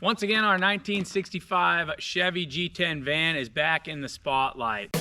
Once again, our 1965 Chevy G10 van is back in the spotlight.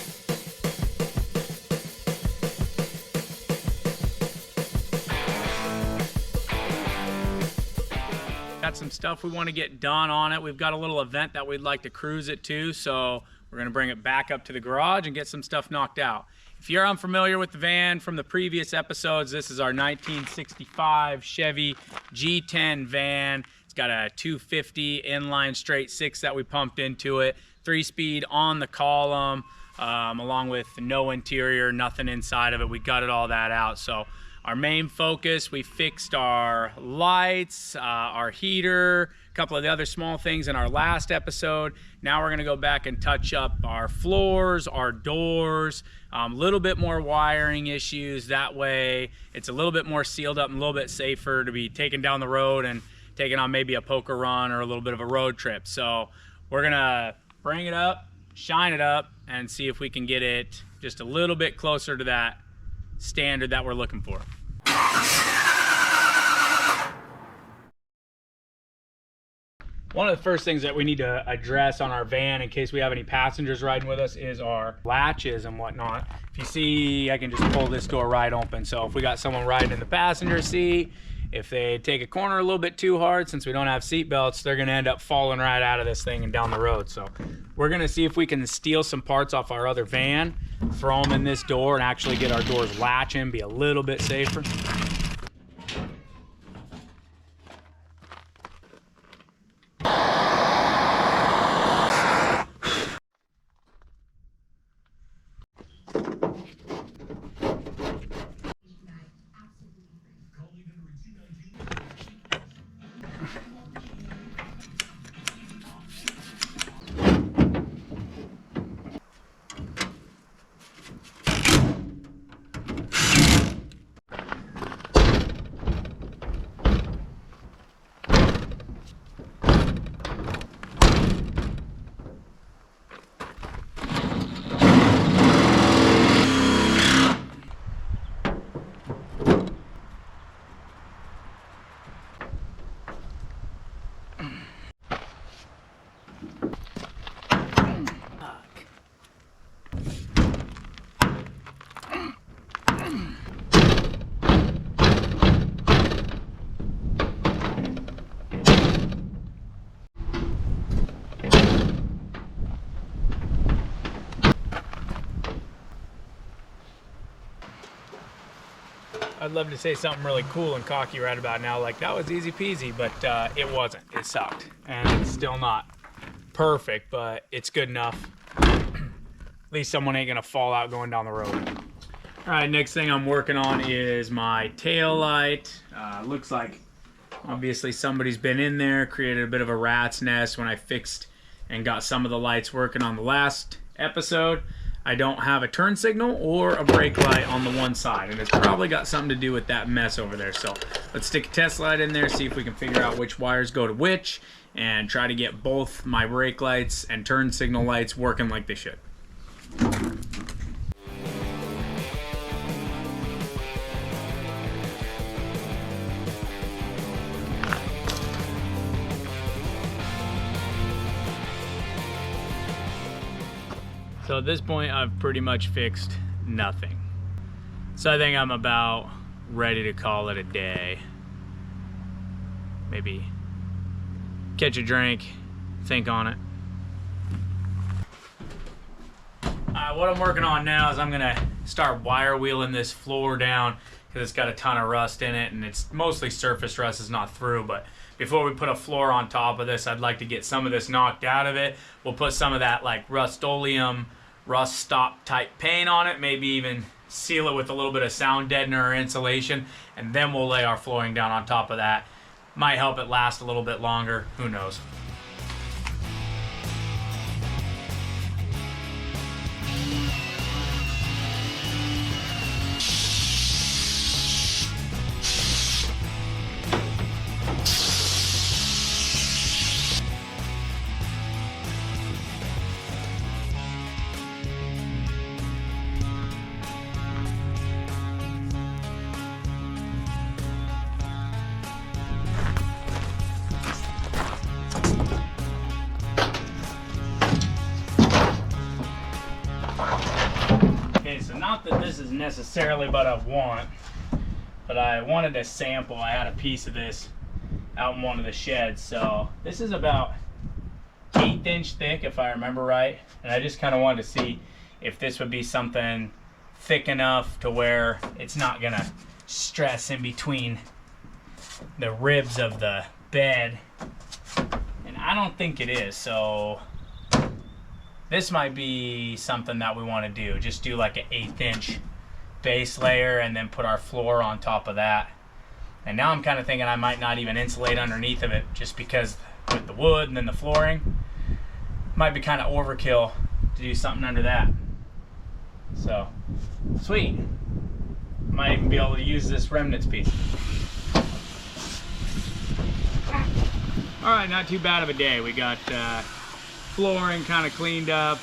Got some stuff we want to get done on it. We've got a little event that we'd like to cruise it to, so we're going to bring it back up to the garage and get some stuff knocked out. If you're unfamiliar with the van from the previous episodes, this is our 1965 Chevy G10 van. It's got a 250 inline straight six that we pumped into it, 3-speed on the column, along with no interior, nothing inside of it. We gutted all that out. So our main focus, we fixed our lights, our heater, a couple of the other small things in our last episode. Now we're gonna go back and touch up our floors, our doors, a little bit more wiring issues. That way it's a little bit more sealed up and a little bit safer to be taken down the road and taking on maybe a poker run or a little bit of a road trip. So we're gonna bring it up, shine it up, and see if we can get it just a little bit closer to that standard that we're looking for. One of the first things that we need to address on our van in case we have any passengers riding with us is our latches and whatnot. If you see, I can just pull this door right open. So if we got someone riding in the passenger seat, if they take a corner a little bit too hard, since we don't have seat belts, they're gonna end up falling right out of this thing and down the road. So we're gonna see if we can steal some parts off our other van, throw them in this door, and actually get our doors latching, be a little bit safer. I'd love to say something really cool and cocky right about now, like that was easy peasy, but it wasn't. It sucked, and it's still not perfect, but it's good enough. At least someone ain't gonna fall out going down the road. All right, next thing I'm working on is my tail light. Looks like obviously somebody's been in there, created a bit of a rat's nest when I fixed and got some of the lights working on the last episode. I don't have a turn signal or a brake light on the one side, and it's probably got something to do with that mess over there. So let's stick a test light in there, see if we can figure out which wires go to which, and try to get both my brake lights and turn signal lights working like they should. So at this point, I've pretty much fixed nothing. So I think I'm about ready to call it a day. Maybe catch a drink, think on it. What I'm working on now is I'm gonna start wire wheeling this floor down because it's got a ton of rust in it, and it's mostly surface rust, it's not through, but before we put a floor on top of this, I'd like to get some of this knocked out of it. We'll put some of that like Rust-Oleum rust stop type paint on it, maybe even seal it with a little bit of sound deadener or insulation, and then we'll lay our flooring down on top of that. Might help it last a little bit longer, who knows. that this is necessarily what I want, but I wanted to sample. I had a piece of this out in one of the sheds. So this is about 1/8 inch thick, if I remember right. And I just kind of wanted to see if this would be something thick enough to where it's not gonna stress in between the ribs of the bed. And I don't think it is, so this might be something that we want to do. Just do like an 1/8 inch base layer and then put our floor on top of that. And now I'm kind of thinking I might not even insulate underneath of it, just because with the wood and then the flooring, might be kind of overkill to do something under that. So, sweet. Might even be able to use this remnants piece. All right, not too bad of a day. We got flooring kind of cleaned up.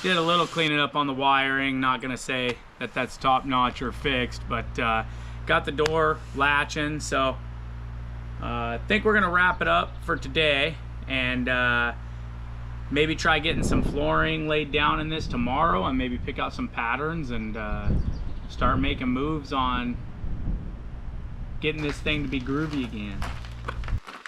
Did a little cleaning up on the wiring. Not gonna say that that's top notch or fixed, but got the door latching. So I think we're gonna wrap it up for today, and maybe try getting some flooring laid down in this tomorrow, and maybe pick out some patterns and start making moves on getting this thing to be groovy again.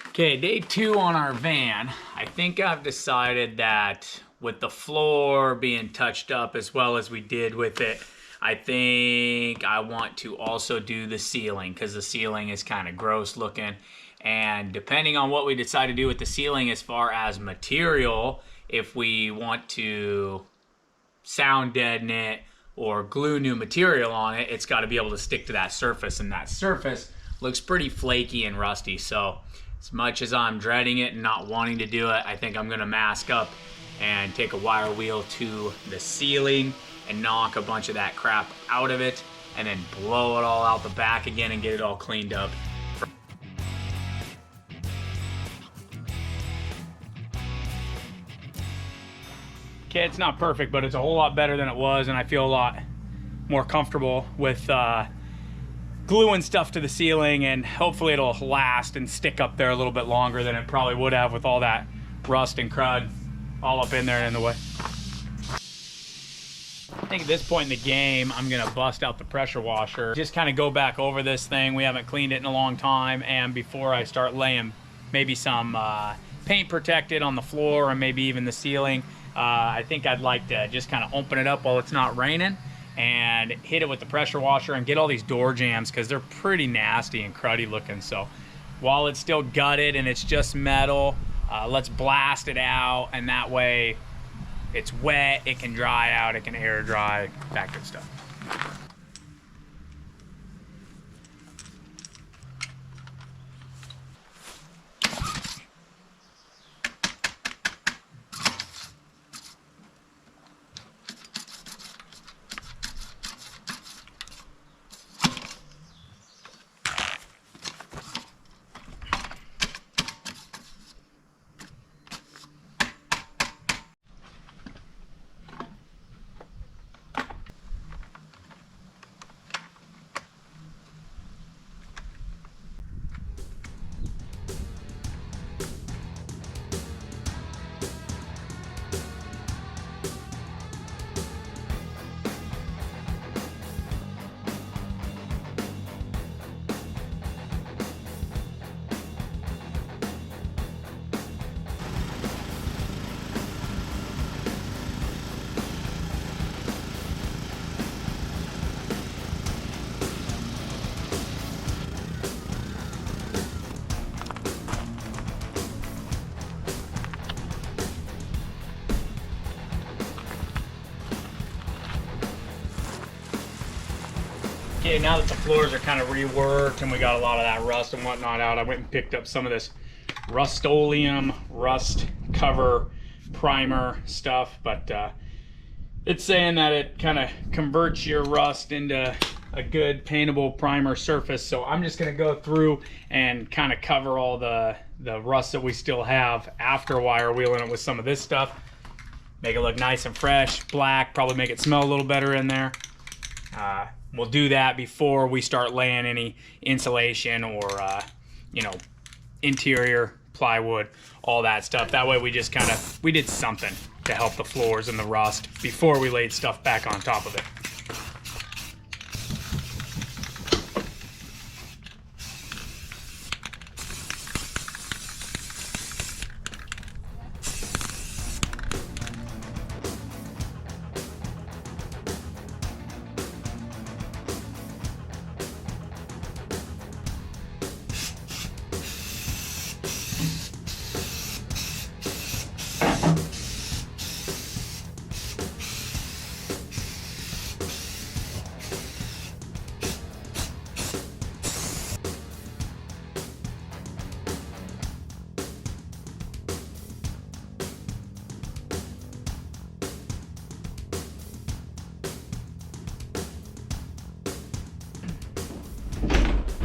Okay, day 2 on our van. I think I've decided that with the floor being touched up as well as we did with it, I think I want to also do the ceiling, because the ceiling is kind of gross looking. And depending on what we decide to do with the ceiling as far as material, if we want to sound deaden it or glue new material on it, it's got to be able to stick to that surface, and that surface looks pretty flaky and rusty. So as much as I'm dreading it and not wanting to do it, I think I'm gonna mask up and take a wire wheel to the ceiling and knock a bunch of that crap out of it, and then blow it all out the back again and get it all cleaned up. Okay, it's not perfect, but it's a whole lot better than it was, and I feel a lot more comfortable with gluing stuff to the ceiling, and hopefully it'll last and stick up there a little bit longer than it probably would have with all that rust and crud all up in there and in the way. I think at this point in the game, I'm gonna bust out the pressure washer. Just kind of go back over this thing. We haven't cleaned it in a long time, and before I start laying maybe some paint protected on the floor and maybe even the ceiling, I think I'd like to just kind of open it up while it's not raining and hit it with the pressure washer and get all these door jams, because they're pretty nasty and cruddy looking. So while it's still gutted and it's just metal, let's blast it out, and that way it's wet, it can dry out, it can air dry, that good stuff. Okay, now that the floors are kind of reworked and we got a lot of that rust and whatnot out, I went and picked up some of this Rust-Oleum rust cover primer stuff, but it's saying that it kind of converts your rust into a good paintable primer surface. So I'm just gonna go through and kind of cover all the rust that we still have after wire wheeling it with some of this stuff. Make it look nice and fresh, black, probably make it smell a little better in there. We'll do that before we start laying any insulation or, you know, interior plywood, all that stuff. That way we just kind of, we did something to help the floors and the rust before we laid stuff back on top of it.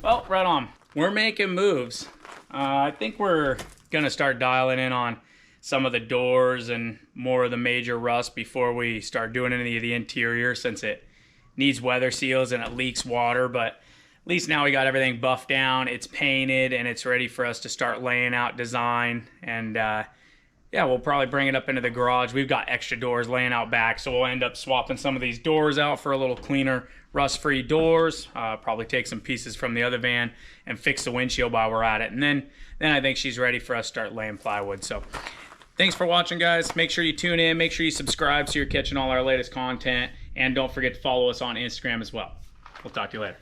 Well, right on. We're making moves. I think we're gonna start dialing in on some of the doors and more of the major rust before we start doing any of the interior, since it needs weather seals and it leaks water. But at least now we got everything buffed down, it's painted, and it's ready for us to start laying out design. And yeah, we'll probably bring it up into the garage. We've got extra doors laying out back, so we'll end up swapping some of these doors out for a little cleaner, rust-free doors. Probably take some pieces from the other van and fix the windshield while we're at it. And then I think she's ready for us to start laying plywood. So thanks for watching, guys. Make sure you tune in. Make sure you subscribe so you're catching all our latest content. And don't forget to follow us on Instagram as well. We'll talk to you later.